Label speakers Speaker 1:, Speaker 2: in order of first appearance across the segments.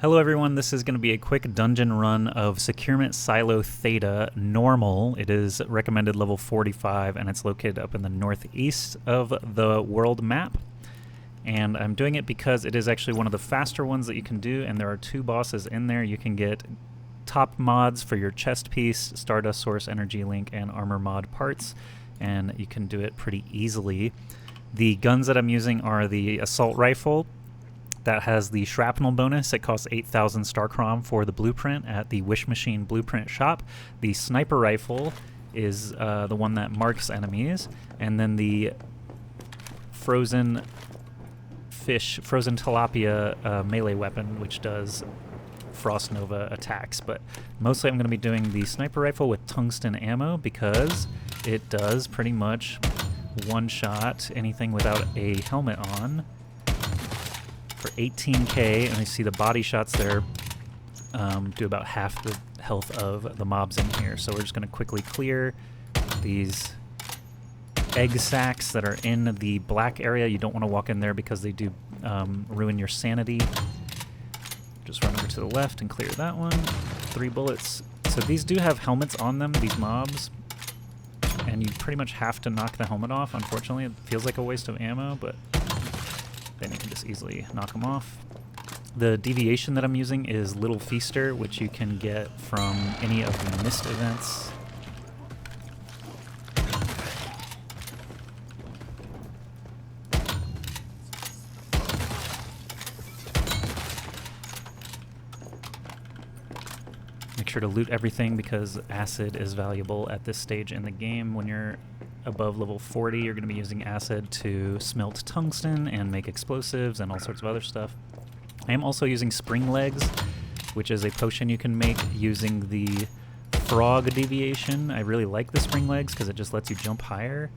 Speaker 1: Hello everyone, this is going to be a quick dungeon run of Securement Silo Theta Normal. It is recommended level 45 and it's located up in the northeast of the world map. And I'm doing it because it is actually one of the faster ones that you can do, and there are two bosses in there. You can get top mods for your chest piece, Stardust Source, Energy Link, and Armor Mod parts, and you can do it pretty easily. The guns that I'm using are the Assault Rifle. That has the shrapnel bonus. It costs 8,000 Starcrom for the blueprint at the Wish Machine blueprint shop. The sniper rifle is the one that marks enemies. And then the frozen tilapia melee weapon, which does Frost Nova attacks. But mostly I'm going to be doing the sniper rifle with tungsten ammo because it does pretty much one-shot anything without a helmet on. For 18k, and we see the body shots there do about half the health of the mobs in here. So we're just going to quickly clear these egg sacs that are in the black area. You don't want to walk in there because they do ruin your sanity. Just run over to the left and clear that one. 3 bullets. So these do have helmets on them, these mobs, and you pretty much have to knock the helmet off. Unfortunately, it feels like a waste of ammo, but then you can just easily knock them off. The deviation that I'm using is Little Feaster, which you can get from any of the mist events. Make sure to loot everything because acid is valuable at this stage in the game. When you're above level 40, you're going to be using acid to smelt tungsten and make explosives and all sorts of other stuff. I am also using spring legs, which is a potion you can make using the frog deviation. I really like the spring legs because it just lets you jump higher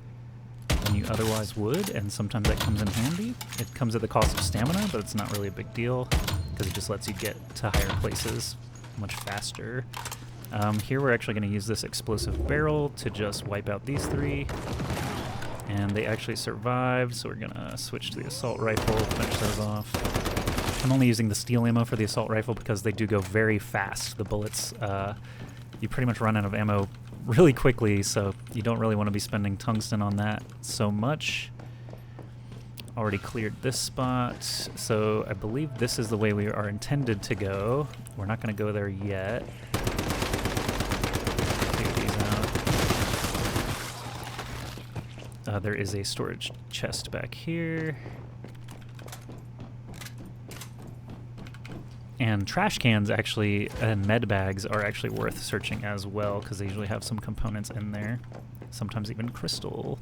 Speaker 1: than you otherwise would, and sometimes that comes in handy. It comes at the cost of stamina, but it's not really a big deal because it just lets you get to higher places much faster. Here we're actually going to use this explosive barrel to just wipe out these 3. And they actually survived, so we're going to switch to the assault rifle, finish those off. I'm only using the steel ammo for the assault rifle because they do go very fast. The bullets, you pretty much run out of ammo really quickly, so you don't really want to be spending tungsten on that so much. Already cleared this spot, so I believe this is the way we are intended to go. We're not going to go there yet. There is a storage chest back here. And trash cans actually, and med bags are actually worth searching as well because they usually have some components in there. Sometimes even crystal.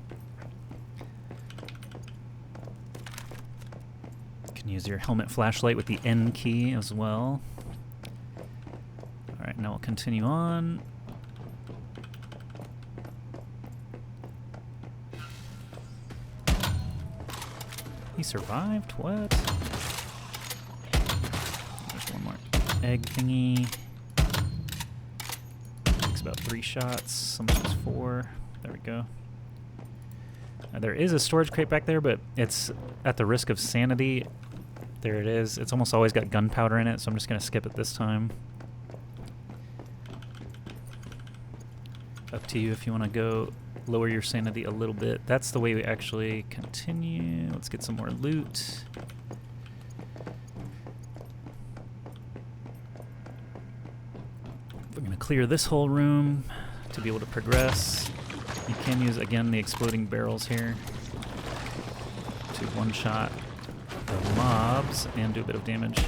Speaker 1: You can use your helmet flashlight with the N key as well. Alright, now we'll continue on. He survived? What? There's one more egg thingy. Takes about 3 shots, sometimes 4. There we go. There is a storage crate back there, but it's at the risk of sanity. There it is. It's almost always got gunpowder in it, so I'm just going to skip it this time. Up to you if you want to go lower your sanity a little bit. That's the way we actually continue. Let's get some more loot. We're going to clear this whole room to be able to progress. You can use, again, the exploding barrels here to one-shot the mobs and do a bit of damage.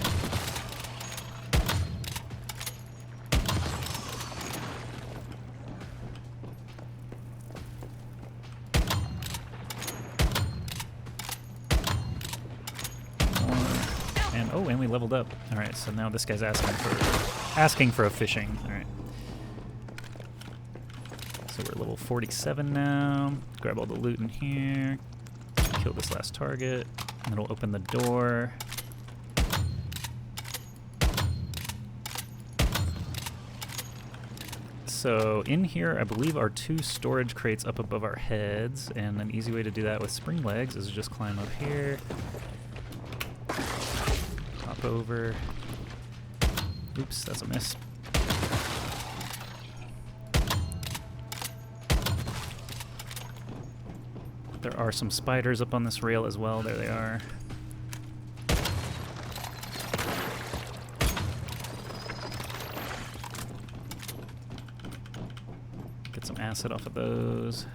Speaker 1: And we leveled up. All right, so now this guy's asking for a fishing. All right. So we're level 47 now. Grab all the loot in here. Kill this last target. And it'll open the door. So in here, I believe, are 2 storage crates up above our heads, and an easy way to do that with spring legs is just climb up here. Over. Oops, that's a miss. There are some spiders up on this rail as well. There they are. Get some acid off of those.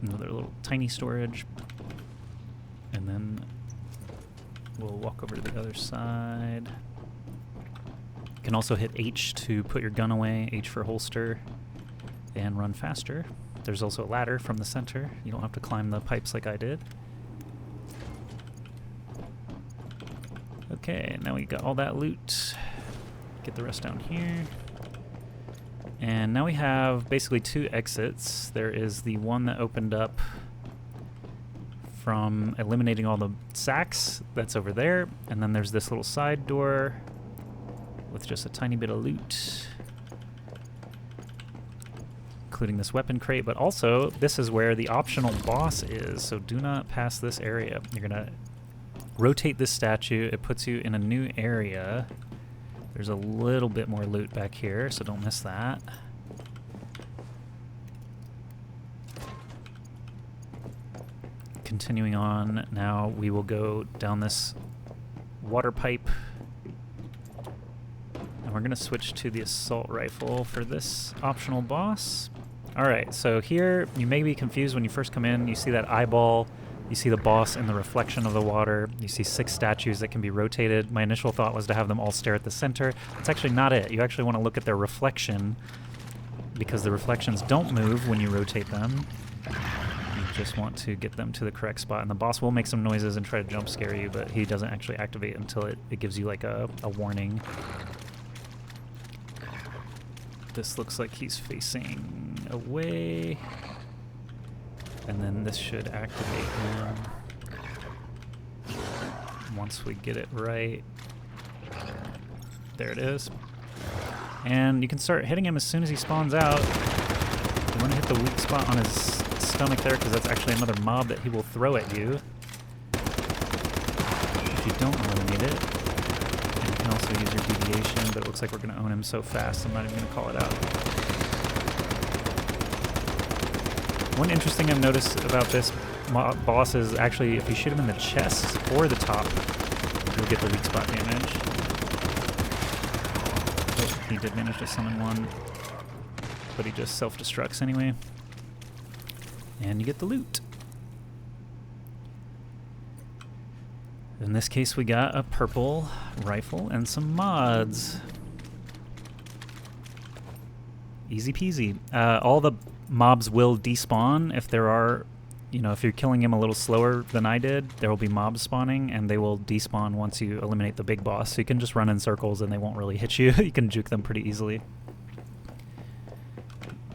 Speaker 1: Another little tiny storage. And then we'll walk over to the other side. You can also hit H to put your gun away, H for holster, and run faster. There's also a ladder from the center. You don't have to climb the pipes like I did. Okay, now we got all that loot. Get the rest down here. And now we have basically two exits. There is the one that opened up from eliminating all the sacks. That's over there. And then there's this little side door with just a tiny bit of loot, including this weapon crate, but also this is where the optional boss is, so do not pass this area. You're gonna rotate this statue, it puts you in a new area. There's a little bit more loot back here, so don't miss that. Continuing on, now we will go down this water pipe. We're going to switch to the assault rifle for this optional boss. Alright, so here you may be confused when you first come in. You see that eyeball, you see the boss in the reflection of the water, you see 6 statues that can be rotated. My initial thought was to have them all stare at the center. That's actually not it. You actually want to look at their reflection because the reflections don't move when you rotate them. You just want to get them to the correct spot, and the boss will make some noises and try to jump scare you, but he doesn't actually activate until it gives you like a warning. This looks like he's facing away, and then this should activate him once we get it right. There it is. And you can start hitting him as soon as he spawns out. You want to hit the weak spot on his stomach there, because that's actually another mob that he will throw at you if you don't eliminate it. You can also use your deviation, but it looks like we're going to own him so fast, I'm not even going to call it out. One interesting I've noticed about this boss is actually if you shoot him in the chest or the top, you'll get the weak spot damage. Oh, he did manage to summon one, but he just self-destructs anyway. And you get the loot. In this case, we got a purple rifle and some mods. Easy peasy. All the mobs will despawn if there are, if you're killing him a little slower than I did, there will be mobs spawning, and they will despawn once you eliminate the big boss. So you can just run in circles and they won't really hit you. You can juke them pretty easily.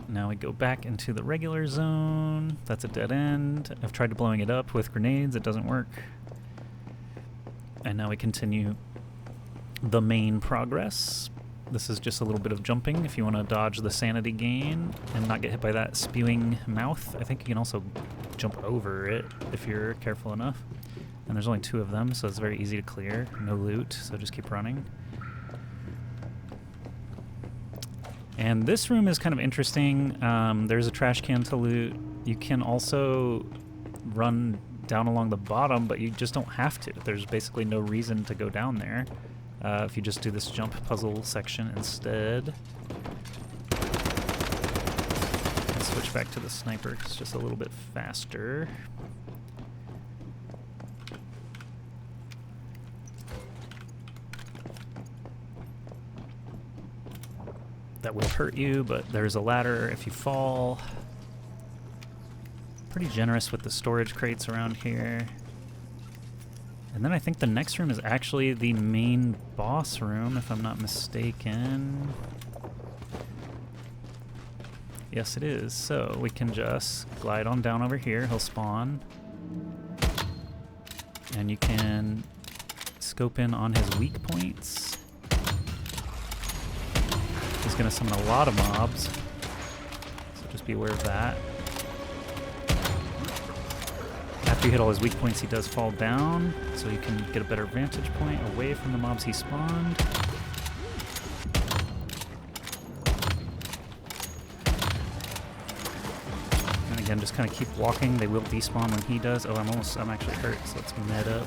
Speaker 1: Now we go back into the regular zone. That's a dead end. I've tried blowing it up with grenades. It doesn't work. And now we continue the main progress. This is just a little bit of jumping if you want to dodge the sanity gain and not get hit by that spewing mouth. I think you can also jump over it if you're careful enough. And there's only 2 of them, so it's very easy to clear. No loot, so just keep running. And this room is kind of interesting. There's a trash can to loot. You can also run down along the bottom, but you just don't have to. There's basically no reason to go down there if you just do this jump puzzle section instead. Let's switch back to the sniper because it's just a little bit faster. That will hurt you, but there's a ladder if you fall. Pretty generous with the storage crates around here. And then I think the next room is actually the main boss room, if I'm not mistaken. Yes, it is. So we can just glide on down over here. He'll spawn. And you can scope in on his weak points. He's going to summon a lot of mobs, so just be aware of that. After you hit all his weak points, he does fall down, so you can get a better vantage point away from the mobs he spawned. And again, just kind of keep walking. They will despawn when he does. Oh, I'm actually hurt, so let's med up.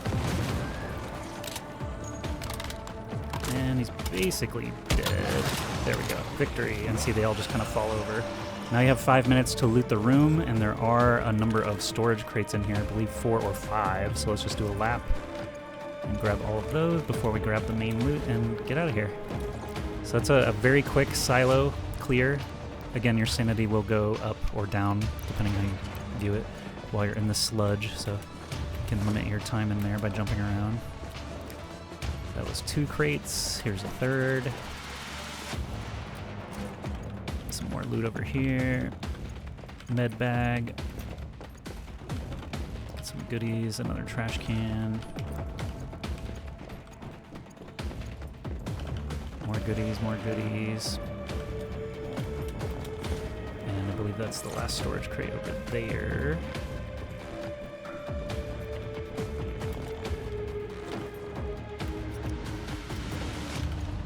Speaker 1: And he's basically dead. There we go. Victory. And see, they all just kind of fall over. Now you have 5 minutes to loot the room, and there are a number of storage crates in here, I believe 4 or 5, so let's just do a lap and grab all of those before we grab the main loot and get out of here. So that's a very quick silo clear. Again, your sanity will go up or down, depending how you view it, while you're in the sludge, so you can limit your time in there by jumping around. That was 2 crates, here's a 3rd. Some more loot over here. Med bag. Some goodies, another trash can. More goodies, more goodies. And I believe that's the last storage crate over there.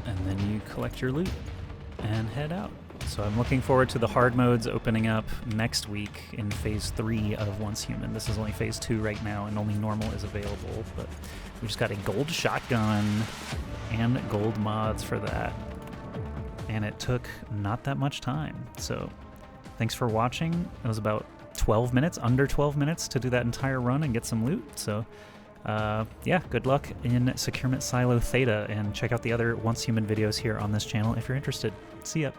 Speaker 1: And then you collect your loot and head out. So I'm looking forward to the hard modes opening up next week in Phase 3 of Once Human. This is only Phase 2 right now, and only normal is available, but we just got a gold shotgun and gold mods for that. And it took not that much time. So thanks for watching. It was about 12 minutes, under 12 minutes to do that entire run and get some loot. So yeah, good luck in Securement Silo Theta, and check out the other Once Human videos here on this channel if you're interested. See ya.